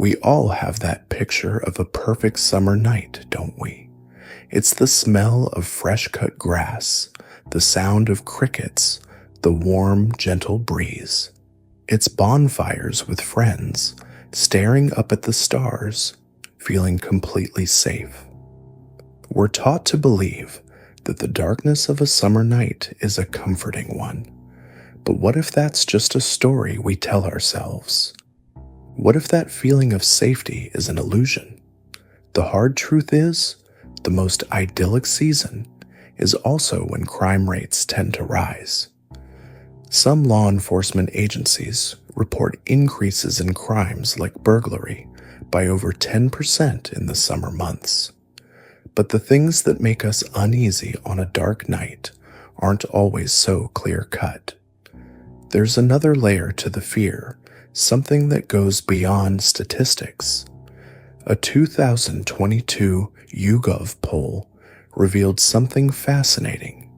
We all have that picture of a perfect summer night, don't we? It's the smell of fresh cut grass, the sound of crickets, the warm, gentle breeze. It's bonfires with friends, staring up at the stars, feeling completely safe. We're taught to believe that the darkness of a summer night is a comforting one. But what if that's just a story we tell ourselves? What if that feeling of safety is an illusion? The hard truth is, the most idyllic season is also when crime rates tend to rise. Some law enforcement agencies report increases in crimes like burglary by over 10% in the summer months. But the things that make us uneasy on a dark night aren't always so clear-cut. There's another layer to the fear, something that goes beyond statistics. A 2022 YouGov poll revealed something fascinating.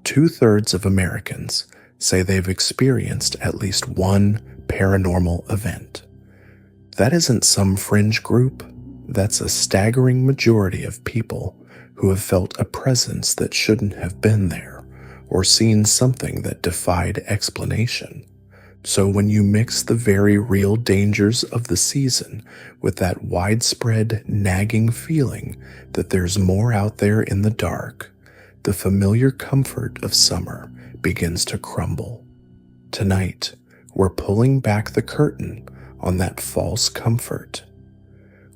2/3 of Americans say they've experienced at least one paranormal event. That isn't some fringe group. That's a staggering majority of people who have felt a presence that shouldn't have been there, or seen something that defied explanation. So when you mix the very real dangers of the season with that widespread, nagging feeling that there's more out there in the dark, the familiar comfort of summer begins to crumble. Tonight, we're pulling back the curtain on that false comfort.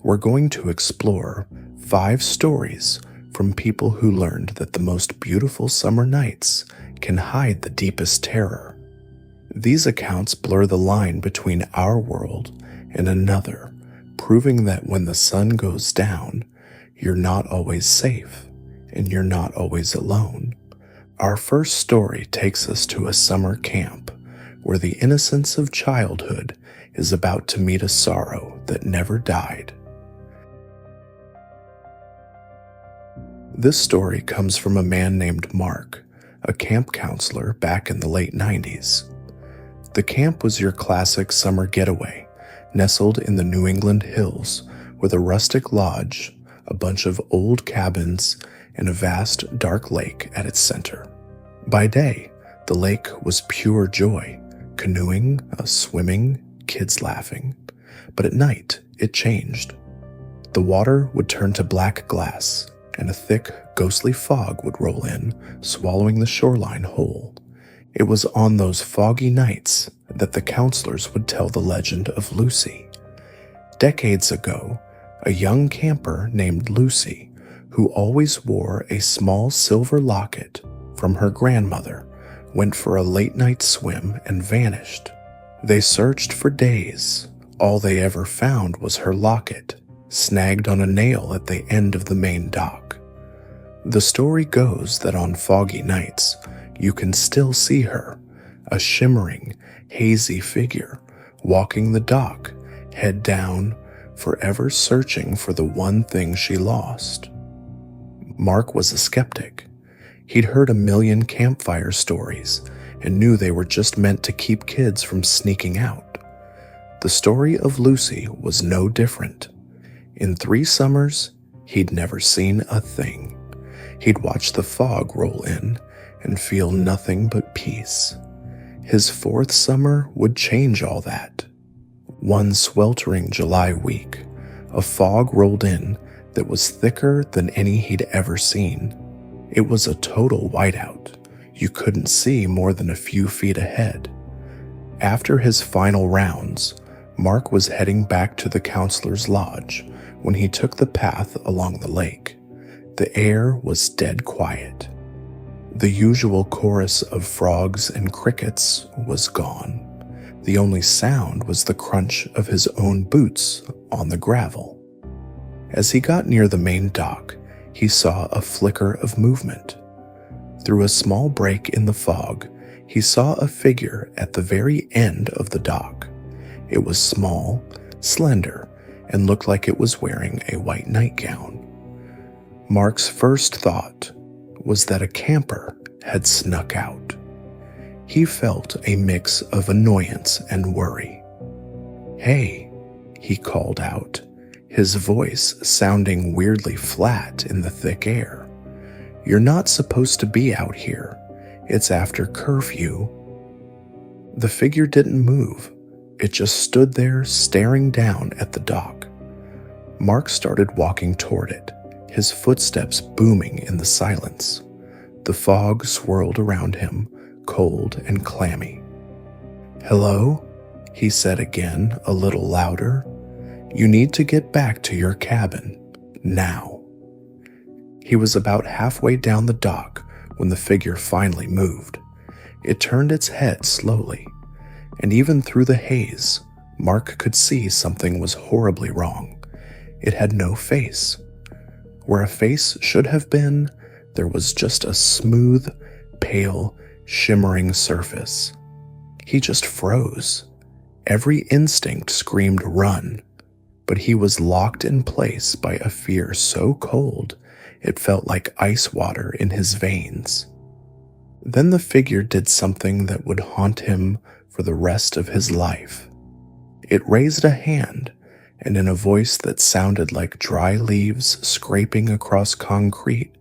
We're going to explore 5 stories from people who learned that the most beautiful summer nights can hide the deepest terror. These accounts blur the line between our world and another, proving that when the sun goes down, you're not always safe and you're not always alone. Our first story takes us to a summer camp where the innocence of childhood is about to meet a sorrow that never died. This story comes from a man named Mark, a camp counselor back in the late 90s. The camp was your classic summer getaway, nestled in the New England hills with a rustic lodge, a bunch of old cabins, and a vast dark lake at its center. By day, the lake was pure joy, canoeing, swimming, kids laughing. But at night, it changed. The water would turn to black glass, and a thick, ghostly fog would roll in, swallowing the shoreline whole. It was on those foggy nights that the counselors would tell the legend of Lucy. Decades ago, a young camper named Lucy, who always wore a small silver locket from her grandmother, went for a late-night swim and vanished. They searched for days. All they ever found was her locket, snagged on a nail at the end of the main dock. The story goes that on foggy nights, you can still see her, a shimmering, hazy figure, walking the dock, head down, forever searching for the one thing she lost. Mark was a skeptic. He'd heard a million campfire stories and knew they were just meant to keep kids from sneaking out. The story of Lucy was no different. In 3 summers, he'd never seen a thing. He'd watch the fog roll in and feel nothing but peace. His 4th summer would change all that. One sweltering July week, a fog rolled in that was thicker than any he'd ever seen. It was a total whiteout. You couldn't see more than a few feet ahead. After his final rounds, Mark was heading back to the counselor's lodge when he took the path along the lake. The air was dead quiet. The usual chorus of frogs and crickets was gone. The only sound was the crunch of his own boots on the gravel. As he got near the main dock, he saw a flicker of movement. Through a small break in the fog, he saw a figure at the very end of the dock. It was small, slender, and looked like it was wearing a white nightgown. Mark's first thought was that a camper had snuck out. He felt a mix of annoyance and worry. "Hey," he called out, his voice sounding weirdly flat in the thick air. "You're not supposed to be out here. It's after curfew." The figure didn't move. It just stood there staring down at the dock. Mark started walking toward it, his footsteps booming in the silence. The fog swirled around him, cold and clammy. "Hello?" he said again, a little louder. "You need to get back to your cabin, now." He was about halfway down the dock when the figure finally moved. It turned its head slowly, and even through the haze, Mark could see something was horribly wrong. It had no face. Where a face should have been, there was just a smooth, pale, shimmering surface. He just froze. Every instinct screamed run, but he was locked in place by a fear so cold it felt like ice water in his veins. Then the figure did something that would haunt him for the rest of his life. It raised a hand, and in a voice that sounded like dry leaves scraping across concrete,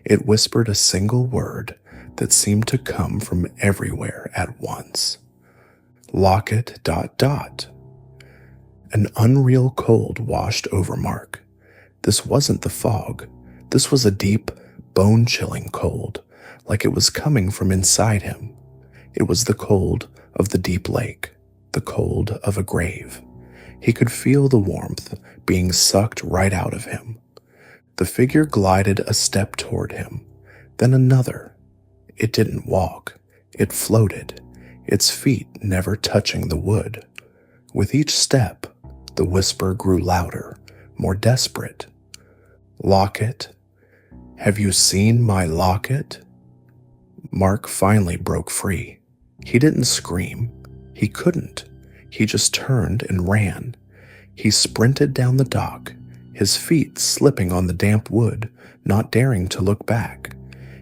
it whispered a single word that seemed to come from everywhere at once. "Locket ... An unreal cold washed over Mark. This wasn't the fog. This was a deep, bone-chilling cold, like it was coming from inside him. It was the cold of the deep lake, the cold of a grave. He could feel the warmth being sucked right out of him. The figure glided a step toward him, then another. It didn't walk. It floated, its feet never touching the wood. With each step, the whisper grew louder, more desperate. "Locket? Have you seen my locket?" Mark finally broke free. He didn't scream. He couldn't. He just turned and ran. He sprinted down the dock, his feet slipping on the damp wood, not daring to look back.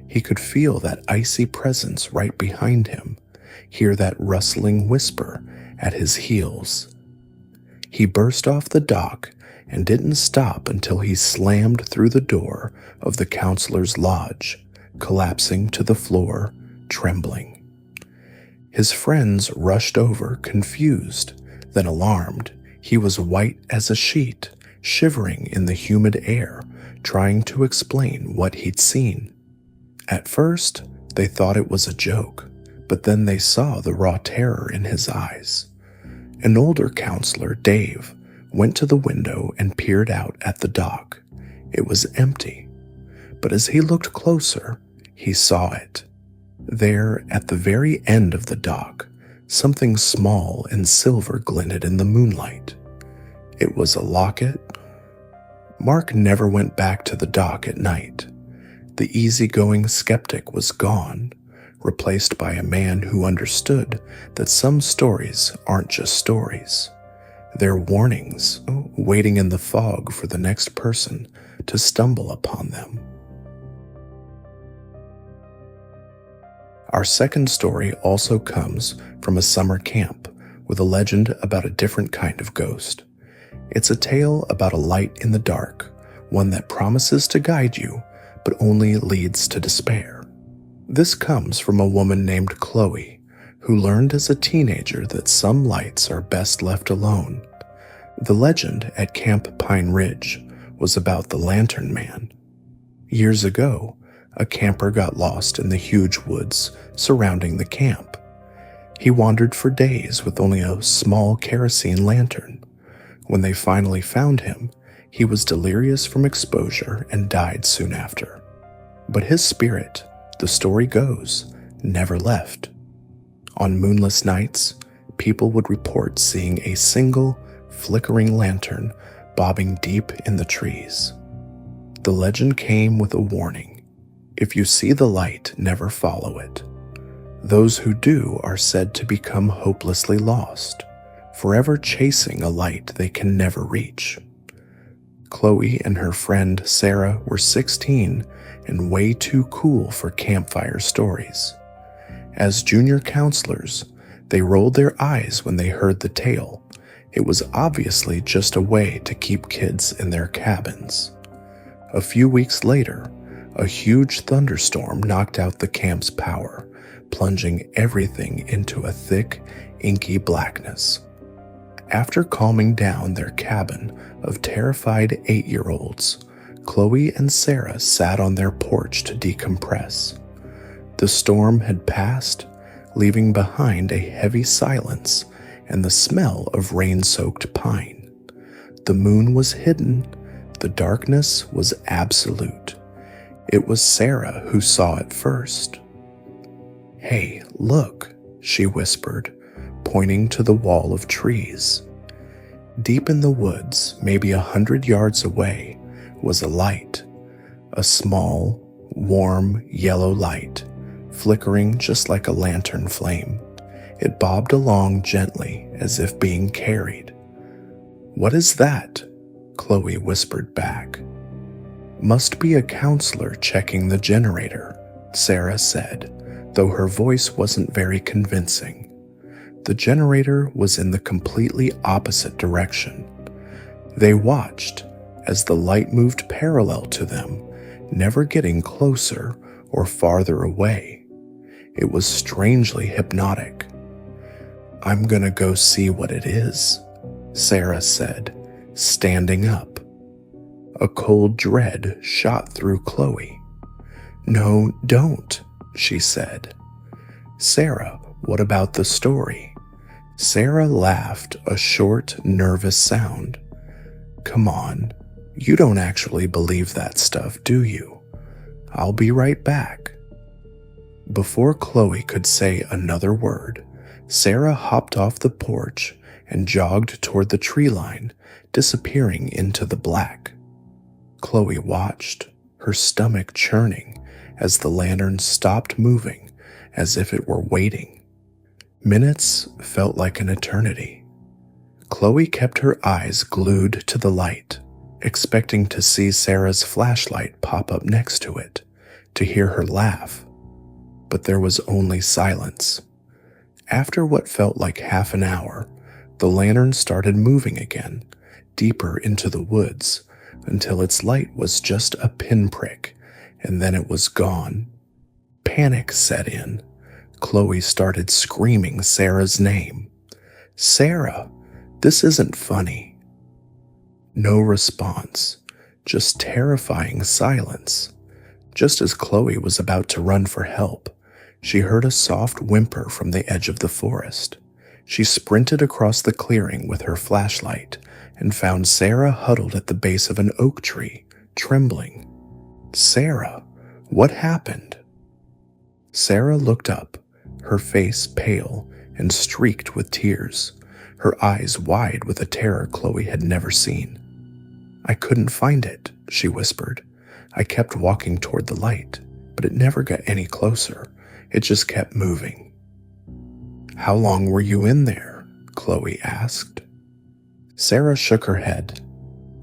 He could feel that icy presence right behind him, hear that rustling whisper at his heels. He burst off the dock and didn't stop until he slammed through the door of the counselor's lodge, collapsing to the floor, trembling. His friends rushed over, confused, then alarmed. He was white as a sheet, shivering in the humid air, trying to explain what he'd seen. At first, they thought it was a joke, but then they saw the raw terror in his eyes. An older counselor, Dave, went to the window and peered out at the dock. It was empty, but as he looked closer, he saw it. There, at the very end of the dock, something small and silver glinted in the moonlight. It was a locket. Mark never went back to the dock at night. The easygoing skeptic was gone, replaced by a man who understood that some stories aren't just stories. They're warnings, waiting in the fog for the next person to stumble upon them. Our second story also comes from a summer camp with a legend about a different kind of ghost. It's a tale about a light in the dark, one that promises to guide you, but only leads to despair. This comes from a woman named Chloe, who learned as a teenager that some lights are best left alone. The legend at Camp Pine Ridge was about the Lantern Man. Years ago, a camper got lost in the huge woods surrounding the camp. He wandered for days with only a small kerosene lantern. When they finally found him, he was delirious from exposure and died soon after. But his spirit, the story goes, never left. On moonless nights, people would report seeing a single, flickering lantern bobbing deep in the trees. The legend came with a warning. If you see the light, never follow it. Those who do are said to become hopelessly lost, forever chasing a light they can never reach. Chloe and her friend Sarah were 16 and way too cool for campfire stories. As junior counselors, they rolled their eyes when they heard the tale. It was obviously just a way to keep kids in their cabins. A few weeks later, a huge thunderstorm knocked out the camp's power, plunging everything into a thick, inky blackness. After calming down their cabin of terrified 8-year-olds, Chloe and Sarah sat on their porch to decompress. The storm had passed, leaving behind a heavy silence and the smell of rain-soaked pine. The moon was hidden, the darkness was absolute. It was Sarah who saw it first. "Hey, look," she whispered, pointing to the wall of trees. Deep in the woods, maybe 100 yards away, was a light. A small, warm, yellow light, flickering just like a lantern flame. It bobbed along gently as if being carried. "What is that?" Chloe whispered back. "Must be a counselor checking the generator," Sarah said, though her voice wasn't very convincing. The generator was in the completely opposite direction. They watched as the light moved parallel to them, never getting closer or farther away. It was strangely hypnotic. "I'm gonna go see what it is," Sarah said, standing up. A cold dread shot through Chloe. "No, don't," she said. "Sarah, what about the story?" Sarah laughed, a short, nervous sound. "Come on, you don't actually believe that stuff, do you? I'll be right back." Before Chloe could say another word, Sarah hopped off the porch and jogged toward the tree line, disappearing into the black. Chloe watched, her stomach churning, as the lantern stopped moving, as if it were waiting. Minutes felt like an eternity. Chloe kept her eyes glued to the light, expecting to see Sarah's flashlight pop up next to it, to hear her laugh. But there was only silence. After what felt like half an hour, the lantern started moving again, deeper into the woods, until its light was just a pinprick, and then it was gone. Panic set in. Chloe started screaming Sarah's name. "Sarah, this isn't funny." No response, just terrifying silence. Just as Chloe was about to run for help, she heard a soft whimper from the edge of the forest. She sprinted across the clearing with her flashlight and found Sarah huddled at the base of an oak tree, trembling. "Sarah, what happened?" Sarah looked up, her face pale and streaked with tears, her eyes wide with a terror Chloe had never seen. "I couldn't find it," she whispered. "I kept walking toward the light, but it never got any closer. It just kept moving." "How long were you in there?" Chloe asked. Sarah shook her head.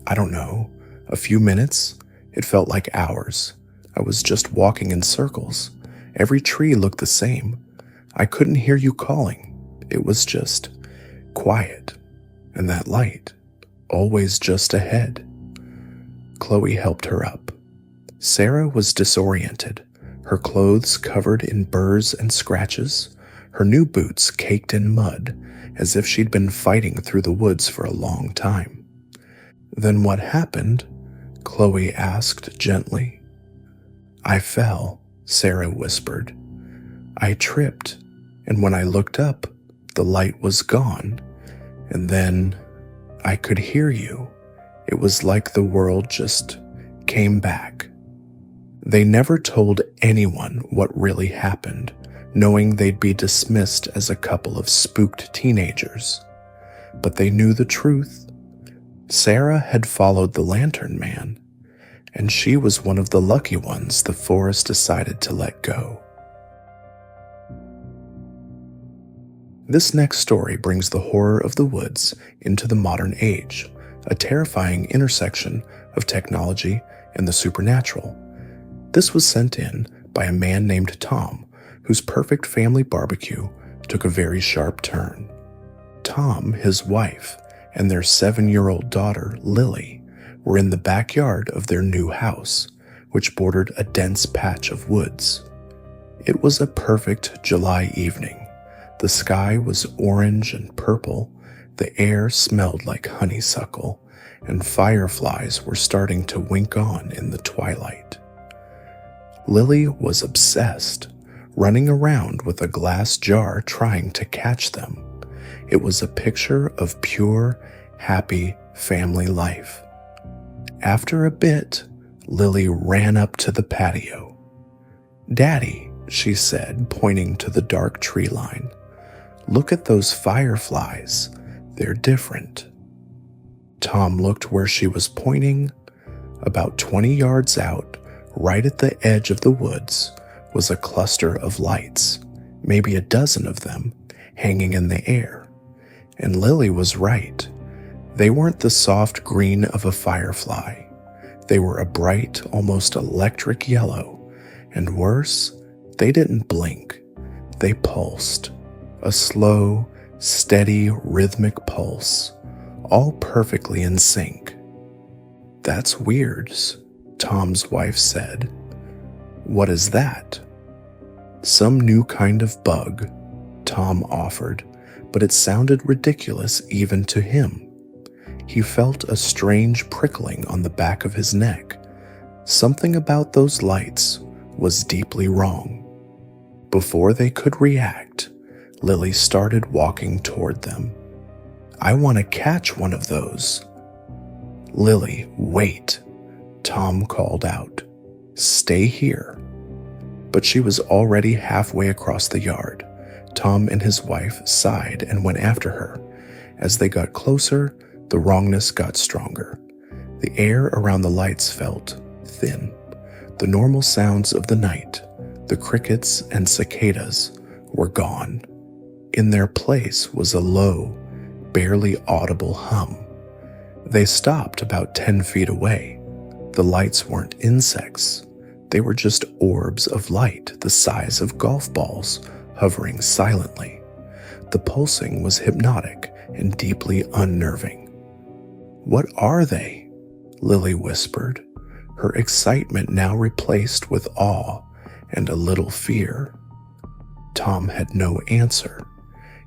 "I don't know, a few minutes? It felt like hours. I was just walking in circles. Every tree looked the same. I couldn't hear you calling. It was just quiet. And that light, always just ahead." Chloe helped her up. Sarah was disoriented, her clothes covered in burrs and scratches, her new boots caked in mud, as if she'd been fighting through the woods for a long time. "Then what happened?" Chloe asked gently. "I fell," Sarah whispered. "I tripped, and when I looked up, the light was gone, and then I could hear you. It was like the world just came back." They never told anyone what really happened, knowing they'd be dismissed as a couple of spooked teenagers. But they knew the truth. Sarah had followed the Lantern Man, and she was one of the lucky ones the forest decided to let go. This next story brings the horror of the woods into the modern age, a terrifying intersection of technology and the supernatural. This was sent in by a man named Tom, whose perfect family barbecue took a very sharp turn. Tom, his wife, and their 7-year-old daughter, Lily, were in the backyard of their new house, which bordered a dense patch of woods. It was a perfect July evening. The sky was orange and purple, the air smelled like honeysuckle, and fireflies were starting to wink on in the twilight. Lily was obsessed, running around with a glass jar trying to catch them. It was a picture of pure, happy family life. After a bit, Lily ran up to the patio. "Daddy," she said, pointing to the dark tree line, "look at those fireflies. They're different." Tom looked where she was pointing. About 20 yards out, right at the edge of the woods, was a cluster of lights, maybe a dozen of them, hanging in the air. And Lily was right. They weren't the soft green of a firefly. They were a bright, almost electric yellow, and worse, they didn't blink. They pulsed, a slow, steady, rhythmic pulse, all perfectly in sync. "That's weird," Tom's wife said. "What is that?" "Some new kind of bug," Tom offered, but it sounded ridiculous even to him. He felt a strange prickling on the back of his neck. Something about those lights was deeply wrong. Before they could react, Lily started walking toward them. "I want to catch one of those." "Lily, wait," Tom called out. "Stay here." But she was already halfway across the yard. Tom and his wife sighed and went after her. As they got closer, the wrongness got stronger. The air around the lights felt thin. The normal sounds of the night, the crickets and cicadas, were gone. In their place was a low, barely audible hum. They stopped about 10 feet away. The lights weren't insects. They were just orbs of light the size of golf balls, hovering silently. The pulsing was hypnotic and deeply unnerving. "What are they?" Lily whispered, her excitement now replaced with awe and a little fear. Tom had no answer.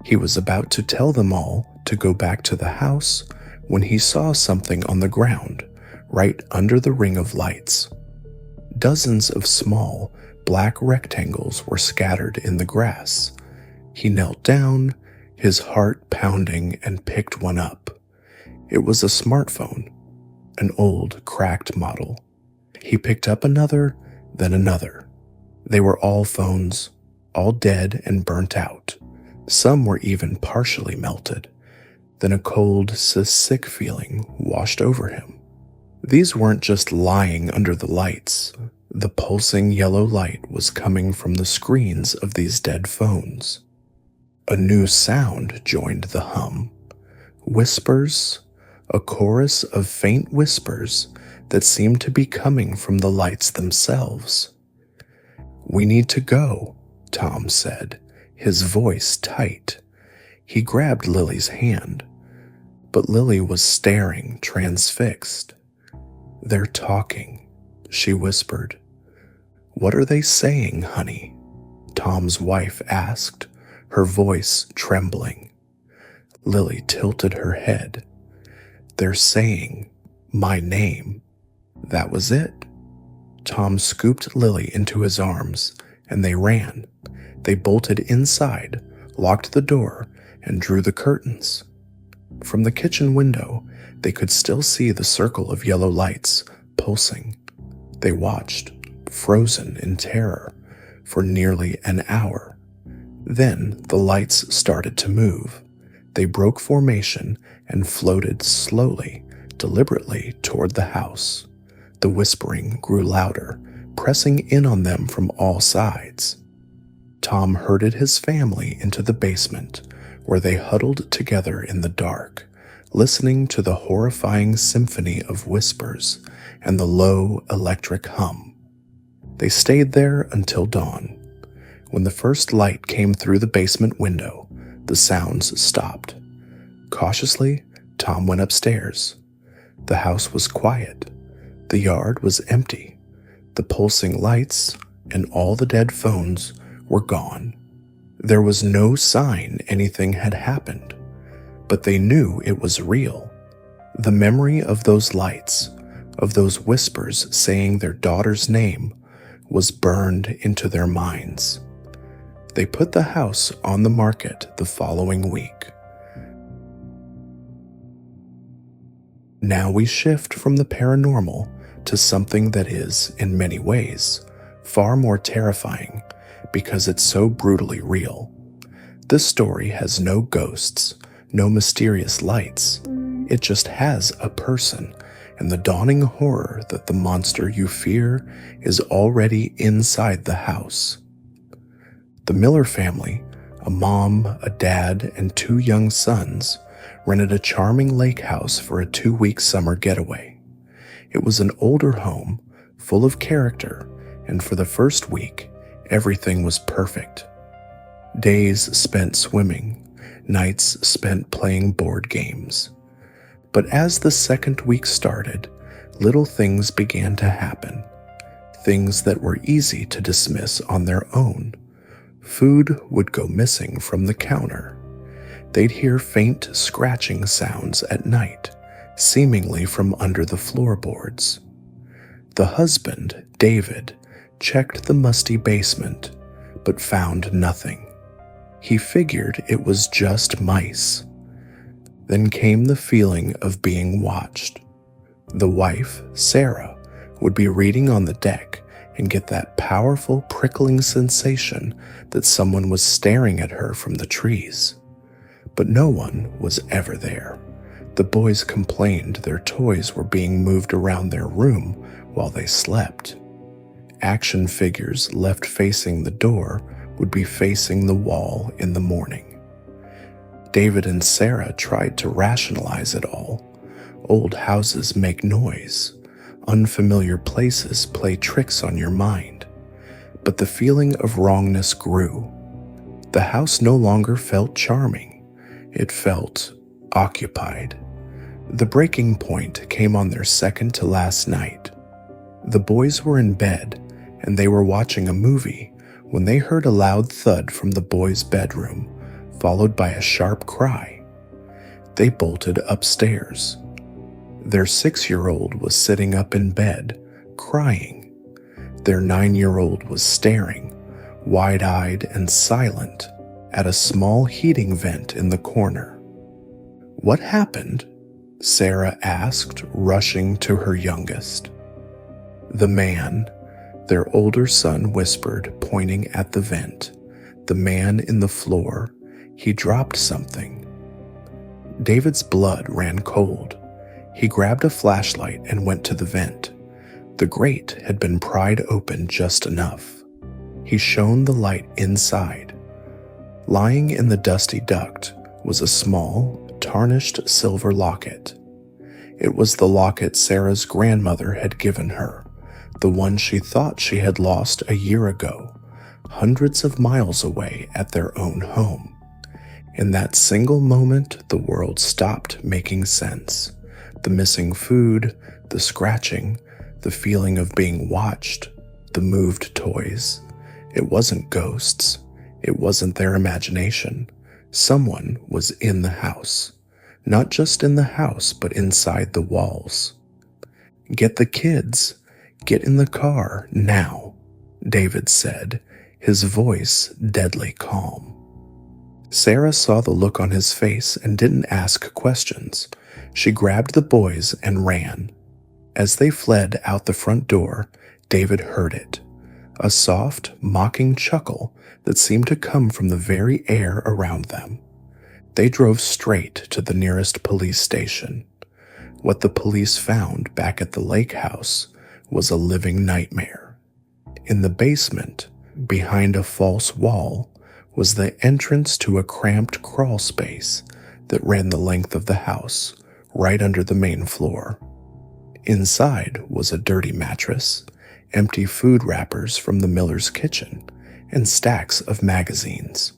He was about to tell them all to go back to the house when he saw something on the ground, right under the ring of lights. Dozens of small, black rectangles were scattered in the grass. He knelt down, his heart pounding, and picked one up. It was a smartphone, an old, cracked model. He picked up another, then another. They were all phones, all dead and burnt out. Some were even partially melted. Then a cold, sick feeling washed over him. These weren't just lying under the lights. The pulsing yellow light was coming from the screens of these dead phones. A new sound joined the hum. Whispers, a chorus of faint whispers that seemed to be coming from the lights themselves. "We need to go," Tom said, his voice tight. He grabbed Lily's hand, but Lily was staring, transfixed. "They're talking," she whispered. "What are they saying, honey?" Tom's wife asked, her voice trembling. Lily tilted her head. "They're saying my name." That was it. Tom scooped Lily into his arms, and they ran. They bolted inside, locked the door, and drew the curtains. From the kitchen window, they could still see the circle of yellow lights pulsing. They watched, frozen in terror, for nearly an hour. Then the lights started to move. They broke formation and floated slowly, deliberately toward the house. The whispering grew louder, pressing in on them from all sides. Tom herded his family into the basement, where they huddled together in the dark, listening to the horrifying symphony of whispers and the low electric hum. They stayed there until dawn. When the first light came through the basement window, the sounds stopped. Cautiously, Tom went upstairs. The house was quiet. The yard was empty. The pulsing lights and all the dead phones were gone. There was no sign anything had happened, but they knew it was real. The memory of those lights, of those whispers saying their daughter's name, was burned into their minds. They put the house on the market the following week. Now we shift from the paranormal to something that is, in many ways, far more terrifying because it's so brutally real. This story has no ghosts, no mysterious lights. It just has a person and the dawning horror that the monster you fear is already inside the house. The Miller family, a mom, a dad, and 2 young sons, rented a charming lake house for a 2-week summer getaway. It was an older home, full of character, and for the first week, everything was perfect. Days spent swimming, nights spent playing board games. But as the second week started, little things began to happen. Things that were easy to dismiss on their own. Food would go missing from the counter. They'd hear faint scratching sounds at night, seemingly from under the floorboards. The husband, David, checked the musty basement, but found nothing. He figured it was just mice. Then came the feeling of being watched. The wife, Sarah, would be reading on the deck and get that powerful prickling sensation that someone was staring at her from the trees. But no one was ever there. The boys complained their toys were being moved around their room while they slept. Action figures left facing the door would be facing the wall in the morning. David and Sarah tried to rationalize it all. Old houses make noise. Unfamiliar places play tricks on your mind. But the feeling of wrongness grew. The house no longer felt charming. It felt occupied. The breaking point came on their second to last night. The boys were in bed, and they were watching a movie when they heard a loud thud from the boys' bedroom, followed by a sharp cry. They bolted upstairs. Their 6-year-old was sitting up in bed, crying. Their 9-year-old was staring, wide-eyed and silent, at a small heating vent in the corner. "What happened?" Sarah asked, rushing to her youngest. "The man," their older son whispered, pointing at the vent. "The man in the floor. He dropped something." David's blood ran cold. He grabbed a flashlight and went to the vent. The grate had been pried open just enough. He shone the light inside. Lying in the dusty duct was a small, tarnished silver locket. It was the locket Sarah's grandmother had given her, the one she thought she had lost a year ago, hundreds of miles away at their own home. In that single moment, the world stopped making sense. The missing food, the scratching, the feeling of being watched, the moved toys. It wasn't ghosts. It wasn't their imagination. Someone was in the house. Not just in the house, but inside the walls. "Get the kids. Get in the car, now," David said, his voice deadly calm. Sarah saw the look on his face and didn't ask questions. She grabbed the boys and ran. As they fled out the front door, David heard it. A soft, mocking chuckle that seemed to come from the very air around them. They drove straight to the nearest police station. What the police found back at the lake house was a living nightmare. In the basement, behind a false wall, was the entrance to a cramped crawl space that ran the length of the house, right under the main floor. Inside was a dirty mattress, empty food wrappers from the Miller's kitchen, and stacks of magazines.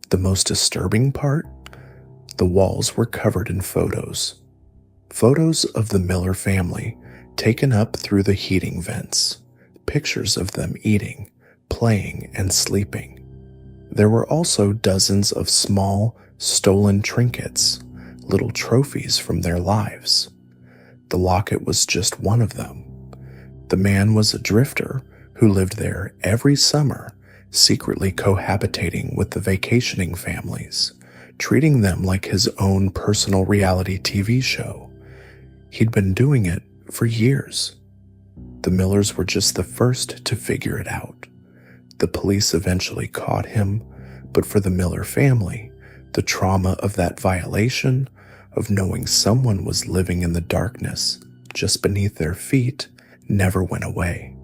The most disturbing part? The walls were covered in photos. Photos of the Miller family taken up through the heating vents. Pictures of them eating, playing, and sleeping. There were also dozens of small, stolen trinkets, little trophies from their lives. The locket was just one of them. The man was a drifter who lived there every summer, secretly cohabitating with the vacationing families, treating them like his own personal reality TV show. He'd been doing it for years. The Millers were just the first to figure it out. The police eventually caught him, but for the Miller family, the trauma of that violation, of knowing someone was living in the darkness just beneath their feet, never went away.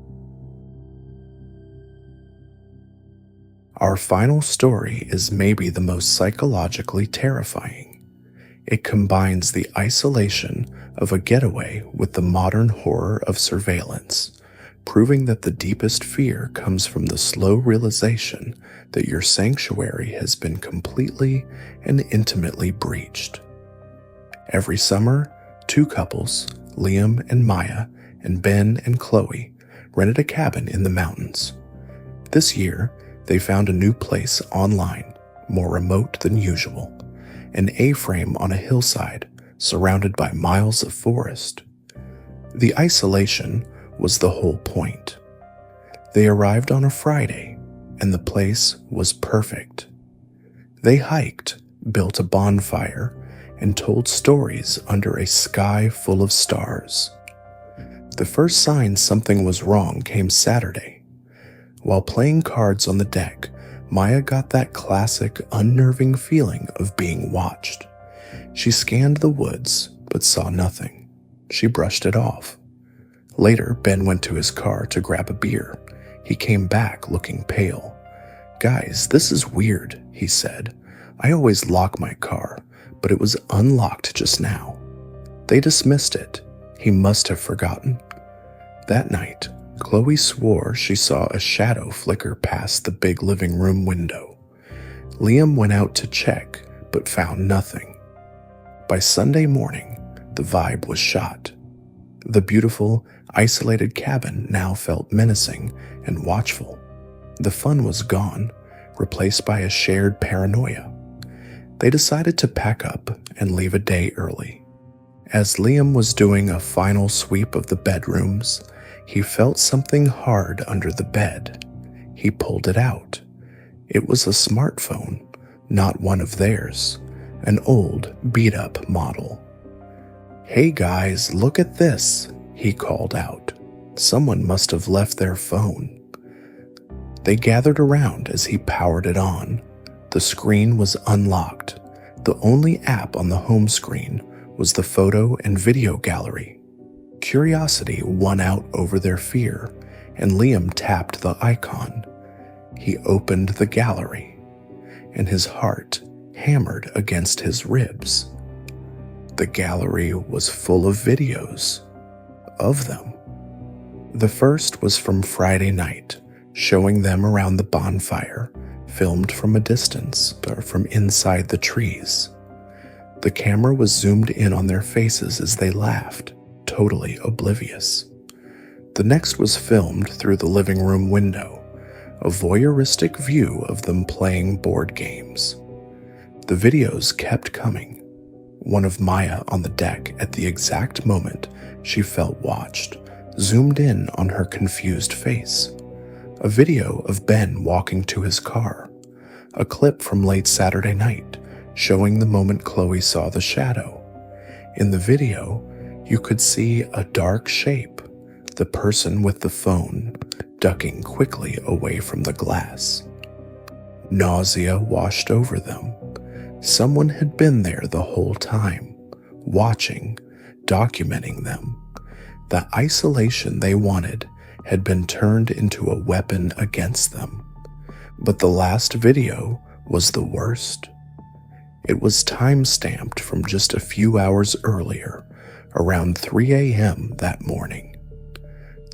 Our final story is maybe the most psychologically terrifying. It combines the isolation of a getaway with the modern horror of surveillance, proving that the deepest fear comes from the slow realization that your sanctuary has been completely and intimately breached. Every summer, two couples, Liam and Maya, and Ben and Chloe, rented a cabin in the mountains. This year, they found a new place online, more remote than usual, an A-frame on a hillside surrounded by miles of forest. The isolation was the whole point. They arrived on a Friday, and the place was perfect. They hiked, built a bonfire, and told stories under a sky full of stars. The first sign something was wrong came Saturday. While playing cards on the deck, Maya got that classic unnerving feeling of being watched. She scanned the woods, but saw nothing. She brushed it off. Later, Ben went to his car to grab a beer. He came back looking pale. "Guys, this is weird," he said. "I always lock my car, but it was unlocked just now." They dismissed it. He must have forgotten. That night, Chloe swore she saw a shadow flicker past the big living room window. Liam went out to check, but found nothing. By Sunday morning, the vibe was shot. The beautiful, isolated cabin now felt menacing and watchful. The fun was gone, replaced by a shared paranoia. They decided to pack up and leave a day early. As Liam was doing a final sweep of the bedrooms, he felt something hard under the bed. He pulled it out. It was a smartphone, not one of theirs, an old, beat-up model. "Hey guys, look at this," he called out. Someone must have left their phone. They gathered around as he powered it on. The screen was unlocked. The only app on the home screen was the photo and video gallery. Curiosity won out over their fear, and Liam tapped the icon. He opened the gallery, and his heart hammered against his ribs. The gallery was full of videos. Of them. The first was from Friday night, showing them around the bonfire, filmed from a distance, or from inside the trees. The camera was zoomed in on their faces as they laughed, totally oblivious. The next was filmed through the living room window, a voyeuristic view of them playing board games. The videos kept coming. One of Maya on the deck at the exact moment she felt watched, zoomed in on her confused face. A video of Ben walking to his car. A clip from late Saturday night, showing the moment Chloe saw the shadow. In the video, you could see a dark shape, the person with the phone, ducking quickly away from the glass. Nausea washed over them. Someone had been there the whole time, watching, documenting them. The isolation they wanted had been turned into a weapon against them. But the last video was the worst. It was time-stamped from just a few hours earlier, around 3 a.m. that morning.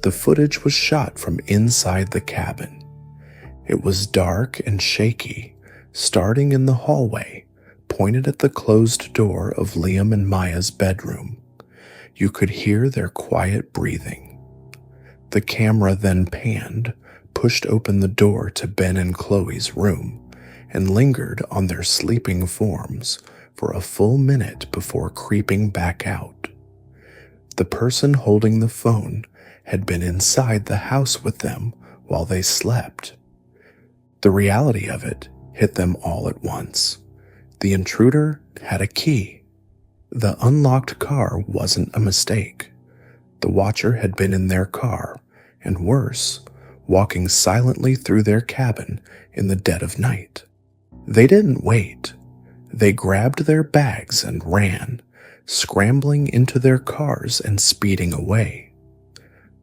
The footage was shot from inside the cabin. It was dark and shaky, starting in the hallway, pointed at the closed door of Liam and Maya's bedroom. You could hear their quiet breathing. The camera then panned, pushed open the door to Ben and Chloe's room, and lingered on their sleeping forms for a full minute before creeping back out. The person holding the phone had been inside the house with them while they slept. The reality of it hit them all at once. The intruder had a key. The unlocked car wasn't a mistake. The watcher had been in their car, and worse, walking silently through their cabin in the dead of night. They didn't wait. They grabbed their bags and ran, scrambling into their cars and speeding away.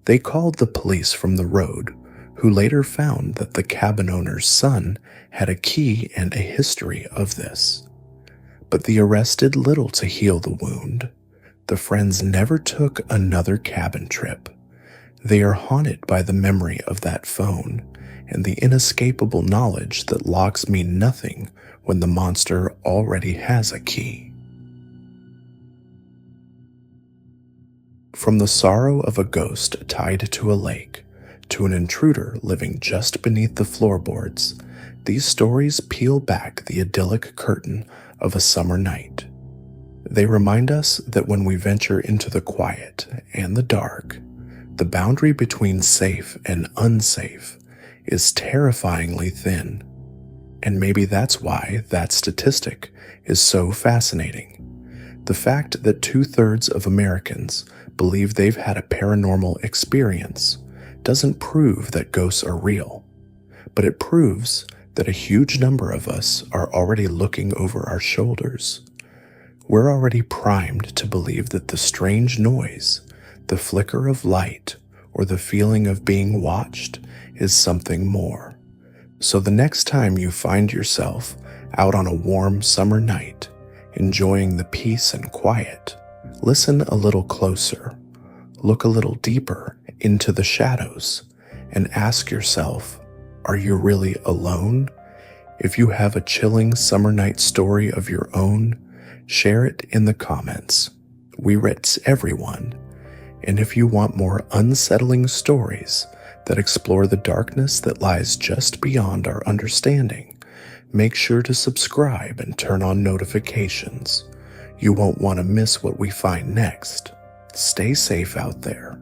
They called the police from the road, who later found that the cabin owner's son had a key and a history of this. But the arrest did little to heal the wound. The friends never took another cabin trip. They are haunted by the memory of that phone and the inescapable knowledge that locks mean nothing when the monster already has a key. From the sorrow of a ghost tied to a lake to an intruder living just beneath the floorboards, these stories peel back the idyllic curtain of a summer night. They remind us that when we venture into the quiet and the dark, the boundary between safe and unsafe is terrifyingly thin. And maybe that's why that statistic is so fascinating. The fact that 2/3 of Americans believe they've had a paranormal experience doesn't prove that ghosts are real, but it proves that a huge number of us are already looking over our shoulders. We're already primed to believe that the strange noise, the flicker of light, or the feeling of being watched is something more. So the next time you find yourself out on a warm summer night, enjoying the peace and quiet, listen a little closer, look a little deeper into the shadows, and ask yourself, are you really alone? If you have a chilling summer night story of your own, share it in the comments. We read everyone. And if you want more unsettling stories that explore the darkness that lies just beyond our understanding, make sure to subscribe and turn on notifications. You won't want to miss what we find next. Stay safe out there.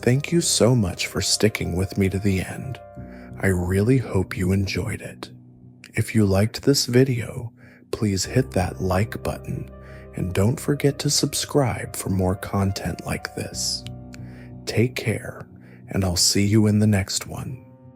Thank you so much for sticking with me to the end. I really hope you enjoyed it. If you liked this video, please hit that like button and don't forget to subscribe for more content like this. Take care, and I'll see you in the next one.